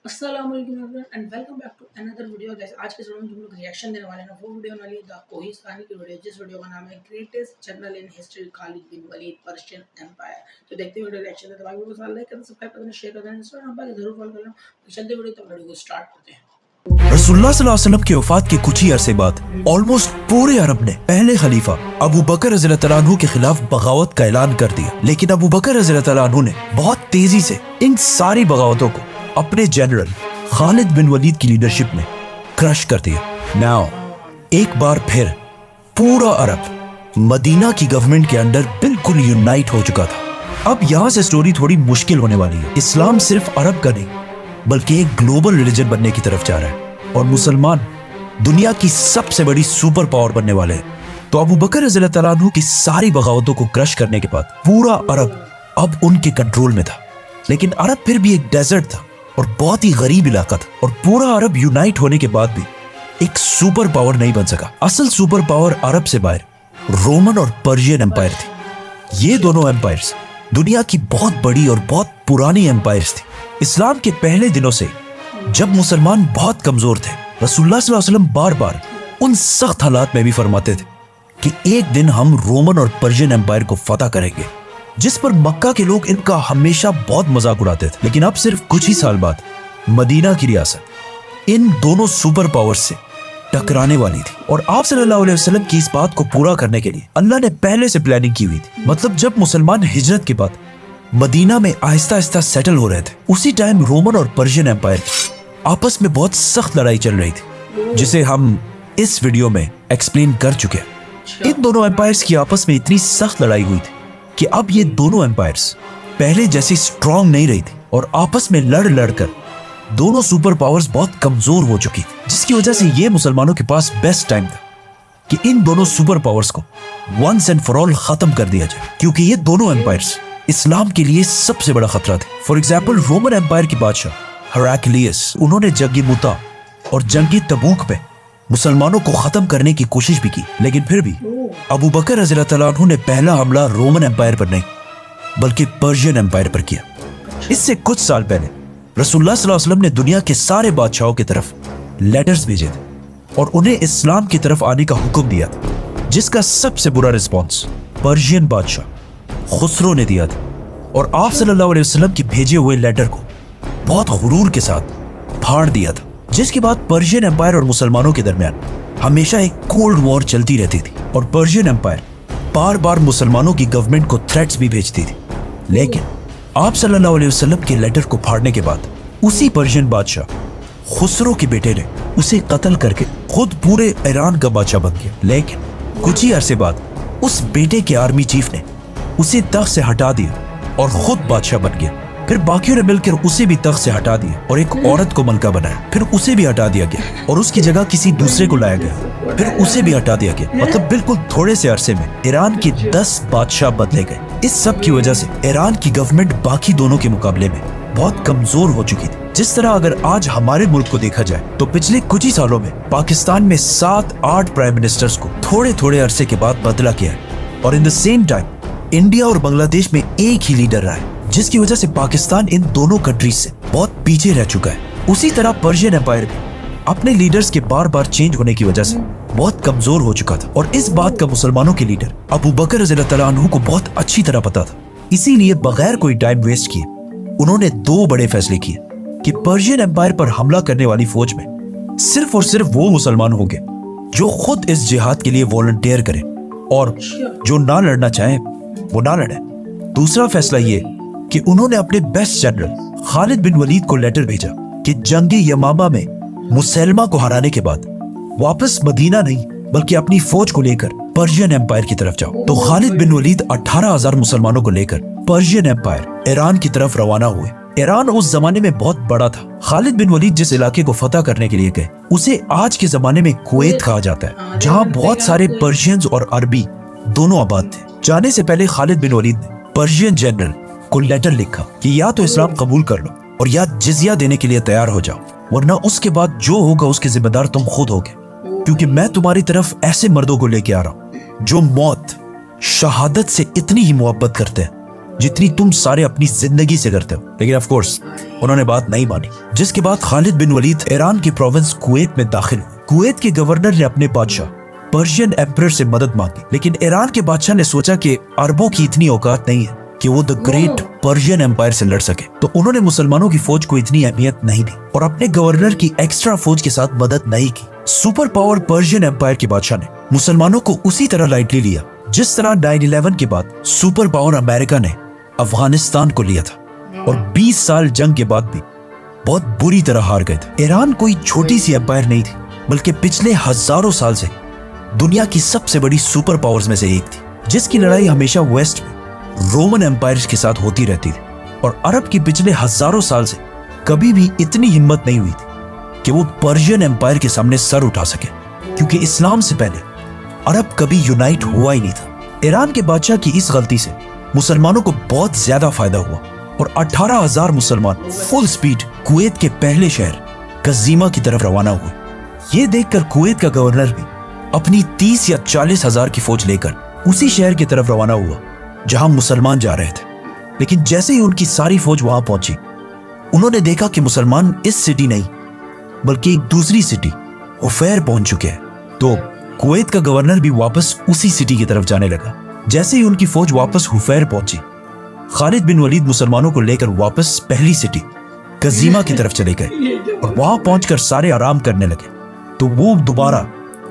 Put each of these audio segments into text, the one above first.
अस्सलाम वालेकुम everyone and welcome back to another video guys. आज के वीडियो में हम लोग रिएक्शन देने वाले हैं। वो वीडियो होने वाली है द कोहिस्तानी की वीडियो, जिस वीडियो का नाम है greatest general in history Khalid bin Walid Persian Empire. तो देखते हैं वीडियो रिएक्शन देते हैं। वीडियो को लाइक करना, सब्सक्राइब करना, शेयर करना, इंस्टाग्राम पर जरूर फॉलो करना। तो चलते वीडियो तक वीडियो को स्टार्ट करते हैं। रसूलुल्लाह सल्लल्लाहु अलैहि वसल्लम की वफात के कुछ ही अरसे बाद ऑलमोस्ट पूरे अरब ने पहले खलीफा अबू बकर रज़ियल्लाहु तआला अन्हु के खिलाफ बगावत का ऐलान कर दिया। लेकिन अबू बकर रज़ियल्लाहु तआला अन्हु ने बहुत तेजी से इन सारी बगावतों को अपने जनरल खालिद बिन वलीद की लीडरशिप में क्रश कर दिया। नाउ एक बार फिर पूरा अरब मदीना की गवर्नमेंट के अंडर बिल्कुल यूनाइट हो चुका था। अब यहाँ से स्टोरी थोड़ी मुश्किल होने वाली है। इस्लाम सिर्फ अरब का नहीं बल्कि एक ग्लोबल रिलीजन बनने की तरफ जा रहा है और मुसलमान दुनिया की सबसे बड़ी सुपर पावर बनने वाले हैं। तो अबू बकर रज़ियल्लाहु तआला अन्हु की सारी बगावतों को क्रश करने के बाद पूरा अरब अब उनके कंट्रोल में था। लेकिन अरब फिर भी एक डेजर्ट था और बहुत ही गरीब इलाका था और पूरा अरब यूनाइट होने के बाद भी एक सुपर पावर नहीं बन सका। असल सुपर पावर अरब से बाहर रोमन और पर्शियन एम्पायर थी। ये दोनों एम्पायर्स दुनिया की बहुत बड़ी और बहुत पुरानी एम्पायर्स थी। इस्लाम के पहले दिनों से जब मुसलमान बहुत कमजोर थे, रसूलुल्लाह सल्लल्लाहु अलैहि वसल्लम बार बार उन सख्त हालात में भी फरमाते थे कि एक दिन हम रोमन और पर्शियन एम्पायर को फतह करेंगे, जिस पर मक्का के लोग इनका हमेशा बहुत मजाक उड़ाते थे। लेकिन अब सिर्फ कुछ ही साल बाद मदीना की रियासत इन दोनों सुपर पावर्स से टकराने वाली थी और आप सल्लल्लाहु अलैहि वसल्लम की इस बात को पूरा करने के लिए अल्लाह ने पहले से प्लानिंग की हुई थी। मतलब जब मुसलमान हिजरत के बाद मदीना में आहिस्ता आहिस्ता सेटल हो रहे थे, उसी टाइम रोमन और पर्शियन एम्पायर आपस में बहुत सख्त लड़ाई चल रही थी, जिसे हम इस वीडियो में एक्सप्लेन कर चुके हैं। इन दोनों एम्पायर्स की आपस में इतनी सख्त लड़ाई हुई थी कि अब ये दोनों एम्पायर्स पहले जैसी स्ट्रांग नहीं रही थी और आपस में लड़ लड़कर दोनों सुपर पावर्स बहुत कमजोर हो चुकी थी, जिसकी वजह से ये मुसलमानों के पास बेस्ट टाइम था कि इन दोनों सुपर पावर्स को वंस एंड फॉर ऑल खत्म कर दिया जाए, क्योंकि ये दोनों एम्पायर्स इस्लाम के लिए सबसे बड़ा खतरा थे। फॉर एग्जाम्पल रोमन एम्पायर की बादशाह हेराक्लियस, उन्होंने जंगी मुता और जंगी तबूक पे मुसलमानों को खत्म करने की कोशिश भी की, लेकिन फिर भी अबू बकर रज़ियल्लाहु तआला अन्हु ने पहला हमला रोमन एम्पायर पर नहीं बल्कि पर्शियन एम्पायर पर किया। इससे कुछ साल पहले रसूलुल्लाह सल्लल्लाहु अलैहि वसल्लम ने दुनिया के सारे बादशाहों की तरफ लेटर्स भेजे थे और उन्हें इस्लाम की तरफ आने का हुक्म दिया था, जिसका सबसे बुरा रिस्पॉन्स पर्शियन बादशाह खुसरो ने दिया था और आप सल्लल्लाहु अलैहि वसल्लम की भेजे हुए लेटर को बहुत गुरूर के साथ फाड़ दिया था, जिसके बाद पर्शियन एम्पायर और मुसलमानों के दरमियान हमेशा एक कोल्ड वॉर चलती रहती थी और पर्शियन एम्पायर बार बार मुसलमानों की गवर्नमेंट को थ्रेट्स भी भेजती थी। लेकिन आप सल्लल्लाहु अलैहि वसल्लम के लेटर को फाड़ने के बाद उसी पर्शियन बादशाह खुसरो के बेटे ने उसे कत्ल करके खुद पूरे ईरान का बादशाह बन गया। लेकिन कुछ ही अरसे बाद उस बेटे के आर्मी चीफ ने उसे तख्त से हटा दिया और खुद बादशाह बन गया। फिर बाकियों ने मिलकर उसे भी तख्त से हटा दिया और एक औरत को मलका बनाया। फिर उसे भी हटा दिया गया और उसकी जगह किसी दूसरे को लाया गया। फिर उसे भी हटा दिया गया। मतलब बिल्कुल थोड़े से अरसे में ईरान के 10 बादशाह बदले गए। इस सब की वजह से ईरान की गवर्नमेंट बाकी दोनों के मुकाबले में बहुत कमजोर हो चुकी थी। जिस तरह अगर आज हमारे मुल्क को देखा जाए तो पिछले कुछ ही सालों में पाकिस्तान में 7-8 प्राइम मिनिस्टर्स को थोड़े थोड़े अरसे के बाद बदला गया है और in the same time India और बांग्लादेश में एक ही लीडर रहा है, जिसकी वजह से पाकिस्तान इन दोनों कंट्रीज से बहुत पीछे रह चुका है। उसी तरह पर्शियन एम्पायर भी अपने लीडर्स के बार बार चेंज होने की वजह से बहुत कमजोर हो चुका था और इस बात का मुसलमानों के लीडर अबू बकर रज़ियल्लाहु तआला अन्हु को बहुत अच्छी तरह पता था। इसीलिए बगैर कोई टाइम वेस्ट किए उन्होंने 2 बड़े फैसले किए कि पर्शियन एम्पायर पर हमला करने वाली फौज में सिर्फ और सिर्फ वो मुसलमान होंगे जो खुद इस जिहाद के लिए वॉलंटियर करें और जो ना लड़ना चाहें वो ना लड़े। दूसरा फैसला ये कि उन्होंने अपने best general Khalid bin Waleed को लेटर भेजा कि जंगी यमामा में मुसलमा को हराने के बाद वापस मदीना नहीं बल्कि अपनी फौज को लेकर पर्शियन एम्पायर की तरफ जाओ। तो खालिद बिन वलीद 18,000 मुसलमानों को लेकर पर्शियन एम्पायर ईरान की तरफ रवाना हुए। ईरान उस जमाने में बहुत बड़ा था। खालिद बिन वलीद जिस इलाके को फतह करने के लिए गए उसे आज के जमाने में कुवैत कहा जाता है, जहाँ बहुत सारे पर्शियंस और अरबी दोनों आबाद थे। जाने से पहले खालिद बिन वलीद ने पर्शियन जनरल को लेटर लिखा कि या तो इस्लाम कबूल कर लो और या जिजिया देने के लिए तैयार हो जाओ, वरना उसके बाद जो होगा उसके जिम्मेदार तुम खुद होगे, क्योंकि मैं तुम्हारी तरफ ऐसे मर्दों को लेके आ रहा हूँ जो मौत शहादत से इतनी ही मोहब्बत करते हैं जितनी तुम सारे अपनी जिंदगी से करते हो। लेकिन ऑफ कोर्स उन्होंने बात नहीं मानी, जिसके बाद खालिद बिन वलीद ईरान की प्रोविंस कुवैत में दाखिल हुए। कुवैत के गवर्नर ने अपने बादशाह पर्शियन एम्परर से मदद मांगी, लेकिन ईरान के बादशाह ने सोचा कि अरबों की इतनी औकात नहीं है कि वो द ग्रेट पर्शियन एम्पायर से लड़ सके, तो उन्होंने मुसलमानों की फौज को इतनी अहमियत नहीं दी और अपने गवर्नर की एक्स्ट्रा फौज के साथ मदद नहीं की। सुपर पावर पर्शियन एम्पायर के बादशाह ने मुसलमानों को उसी तरह लाइटली लिया जिस तरह 9/11 के बाद सुपर पावर अमेरिका ने अफगानिस्तान को लिया था और 20 साल जंग के बाद भी बहुत बुरी तरह हार गए थे। ईरान कोई छोटी सी एम्पायर नहीं थी, बल्कि पिछले हजारों साल से दुनिया की सबसे बड़ी सुपर पावर्स में से एक थी, जिसकी लड़ाई हमेशा वेस्ट में रोमन एम्पायर्स के साथ होती रहती थी। और अरब की पिछले हजारों साल से कभी भी इतनी हिम्मत नहीं हुई थी कि वो पर्शियन एम्पायर के सामने सर उठा सके, क्योंकि इस्लाम से पहले अरब कभी यूनाइट हुआ ही नहीं था। ईरान के बादशाह की इस गलती से मुसलमानों को बहुत ज्यादा फायदा हुआ और 18,000 मुसलमान फुल स्पीड कुवैत के पहले शहर कजीमा की तरफ रवाना हुए। ये देखकर कुवैत का गवर्नर भी अपनी 30 या 40 हजार की फौज लेकर उसी शहर की तरफ रवाना हुआ जहां मुसलमान जा रहे थे। लेकिन जैसे ही उनकी सारी फौज वहां पहुंची, उन्होंने देखा कि मुसलमान इस सिटी नहीं बल्कि एक दूसरी सिटी हुफैर पहुंच चुके हैं। तो कुवैत का गवर्नर भी वापस उसी सिटी की तरफ जाने लगा। जैसे ही उनकी फौज वापस हुफैर पहुंची, खालिद बिन वलीद मुसलमानों को लेकर वापस पहली सिटी कजीमा की तरफ चले गए और वहां पहुंचकर सारे आराम करने लगे। तो वो दोबारा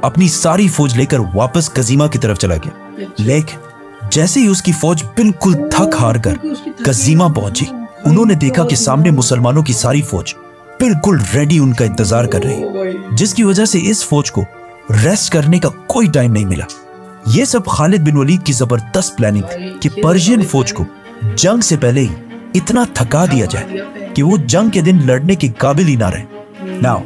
अपनी सारी फौज लेकर वापस कजीमा की तरफ चला गया। लेकिन जैसे ही उसकी फौज बिल्कुल थक हार कर कजीमा पहुंची, उन्होंने देखा कि सामने मुसलमानों की सारी फौज बिल्कुल रेडी उनका इंतजार कर रही है, जिसकी वजह से इस फौज को रेस्ट करने का कोई टाइम नहीं मिला। यह सब खालिद बिन वलीद की जबरदस्त प्लानिंग थी कि पर्शियन फौज को जंग से पहले ही इतना थका दिया जाए कि वो जंग के दिन लड़ने के काबिल ही ना रहे। नाउ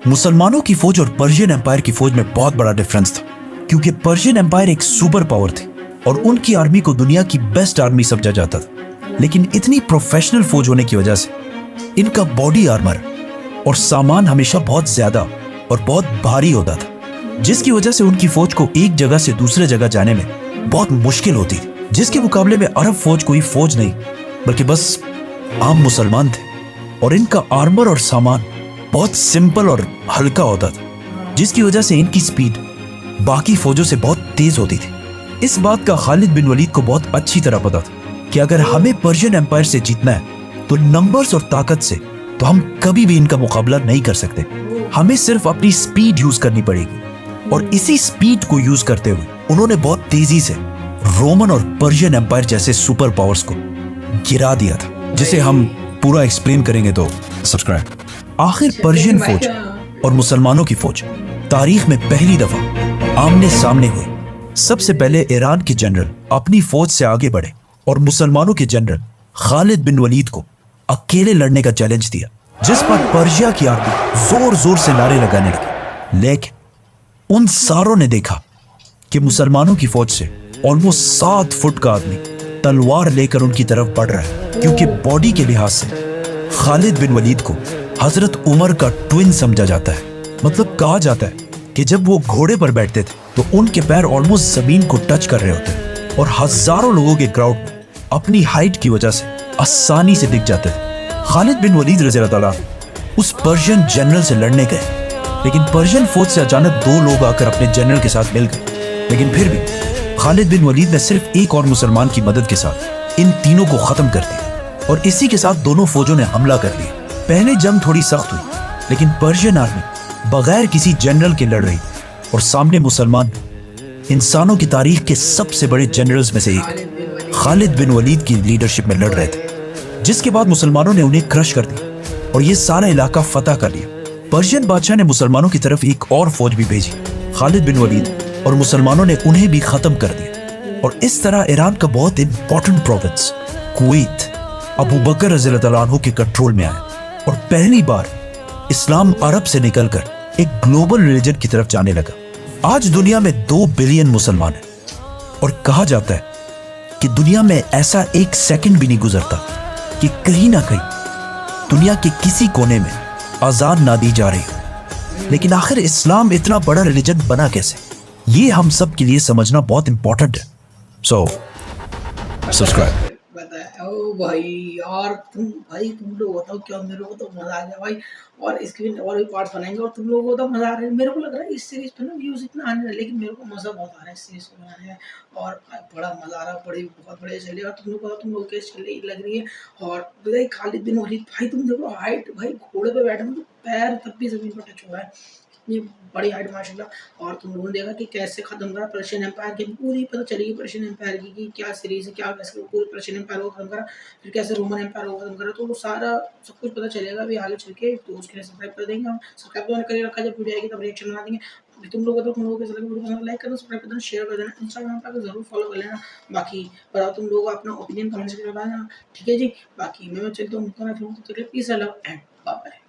मुसलमानों की फौज और पर्शियन एम्पायर की फौज में बहुत बड़ा डिफरेंस था, क्योंकि पर्शियन एम्पायर एक सुपर पावर थी और उनकी आर्मी को दुनिया की बेस्ट आर्मी समझा जाता था। लेकिन इतनी प्रोफेशनल फौज होने की वजह से इनका बॉडी आर्मर और सामान हमेशा बहुत ज्यादा और बहुत भारी होता था, जिसकी वजह से उनकी फौज को एक जगह से दूसरे जगह जाने में बहुत मुश्किल होती थी। जिसके मुकाबले में अरब फौज कोई फौज नहीं बल्कि बस आम मुसलमान थे और इनका आर्मर और सामान बहुत सिंपल और हल्का होता था, जिसकी वजह से इनकी स्पीड बाकी फौजों से बहुत तेज होती थी। इस बात का खालिद बिन वलीद को बहुत अच्छी तरह पता था कि अगर हमें पर्शियन एम्पायर से जीतना है तो नंबर्स और ताकत से तो हम कभी भी इनका मुकाबला नहीं कर सकते। हमें सिर्फ अपनी स्पीड यूज करनी पड़ेगी और इसी स्पीड को यूज करते हुए उन्होंने बहुत तेजी से रोमन और पर्शियन एम्पायर जैसे सुपर पावर्स को गिरा दिया था, जिसे हम पूरा एक्सप्लेन करेंगे तो सब्सक्राइब। आखिर पर्शियन फौज और मुसलमानों की फौज तारीख में पहली दफा आमने सामने हुई। सबसे पहले ईरान के जनरल अपनी फौज से आगे बढ़े और मुसलमानों के जनरल खालिद बिन वलीद को अकेले लड़ने का चैलेंज दिया, जिस पर पर्शिया की आर्मी जोर जोर से नारे लगाने लगी। लेकिन उन सारों ने देखा कि मुसलमानों की फौज से ऑलमोस्ट 7 फुट का आदमी तलवार लेकर उनकी तरफ बढ़ रहा है, क्योंकि बॉडी के लिहाज से खालिद बिन वलीद को हजरत उमर का ट्विन समझा जाता है। मतलब कहा जाता है कि जब वो घोड़े पर बैठते थे तो उनके पैर ऑलमोस्ट जमीन को टच कर रहे होते और हजारों लोगों के क्राउड में अपनी हाइट की वजह से आसानी से दिख जाते थे। खालिद बिन वलीद रज़ी अल्लाह ताला उस पर्शियन जनरल से लड़ने गए, लेकिन पर्शियन फौज से अचानक 2 लोग आकर अपने जनरल के साथ मिल गए। लेकिन फिर भी खालिद बिन वलीद ने सिर्फ एक और मुसलमान की मदद के साथ इन तीनों को खत्म कर दिया और इसी के साथ दोनों फौजों ने हमला कर लिया। पहले जंग थोड़ी सख्त हुई, लेकिन पर्शियन आर्मी बगैर किसी जनरल के लड़ रही और सामने मुसलमान इंसानों की तारीख के सबसे बड़े जनरल्स में से एक खालिद बिन वलीद की लीडरशिप में लड़ रहे थे, जिसके बाद मुसलमानों ने उन्हें क्रश कर दिया और ये सारा इलाका फतह कर लिया। पर्शियन बादशाह ने मुसलमानों की तरफ एक और फौज भी भेजी, खालिद बिन वलीद, और मुसलमानों ने उन्हें भी खत्म कर दिया। और इस तरह ईरान का बहुत इंपॉर्टेंट प्रोविंस कुवैत अबू बकर रज़ी अल्लाह अन्हु के कंट्रोल में आया और पहली बार इस्लाम अरब से निकलकर एक ग्लोबल रिलीजन की तरफ जाने लगा। आज दुनिया में 2 बिलियन मुसलमान हैं और कहा जाता है कि दुनिया में ऐसा एक सेकंड भी नहीं गुजरता कि कहीं ना कहीं दुनिया के किसी कोने में आजान ना दी जा रही हो। लेकिन आखिर इस्लाम इतना बड़ा रिलीजन बना कैसे, ये हम सब के लिए समझना बहुत इंपॉर्टेंट है। So subscribe. ओ भाई यार, तुम लोग बताओ क्या, मेरे को तो मजा आ गया भाई। और इसके भी और भी पार्ट्स बनाएंगे, और तुम लोगों को तो मजा आ रहा है। मेरे को लग रहा है इस सीरीज पे ना व्यूज इतना आने रहा है, लेकिन मेरे को मजा बहुत आ रहा है इस सीरीज को बनाने में। और बड़ा मजा आ रहा है, बड़ी बहुत बढ़िया चल रही है। और तुम लोग बताओ, तुम लोग कैसी चल रही लग रही है। और भाई खालिद बिन वलीद भाई, तुम देखो हाइट, भाई घोड़े पे बैठे हैं तो पैर तब भी जमीन पर टच हो रहा है, इतनी बड़ी हाइट माशाल्लाह। और तुम लोगों ने देखा कि कैसे खत्म करा पर्शियन एम्पायर की, पूरी पता चलेगी पर्शियन एम्पायर की कि क्या सीरीज है, क्या कैसे पूरे पर्शियन एम्पायर को खत्म करा, फिर कैसे रोमन एम्पायर को खत्म करा। तो वो सारा सब कुछ पता चलेगा अभी आगे चल के। तो उसके लिए सब्सक्राइब कर देंगे हम, सब्सक्राइब तो मैंने कर ही रखा है, जब वीडियो आएगी तब रिएक्शन बना देंगे। अभी तुम लोग बताओ, तुम लोगों को कैसा लगा वीडियो, पसंद लाइक करना, सब्सक्राइब कर देना, शेयर कर देना, इंस्टाग्राम पर जरूर फॉलो कर लेना। बाकी बताओ तुम लोग अपना ओपिनियन कमेंट सेक्शन में बताना, ठीक है जी। बाकी मैं चलता हूँ, peace, I love and bye.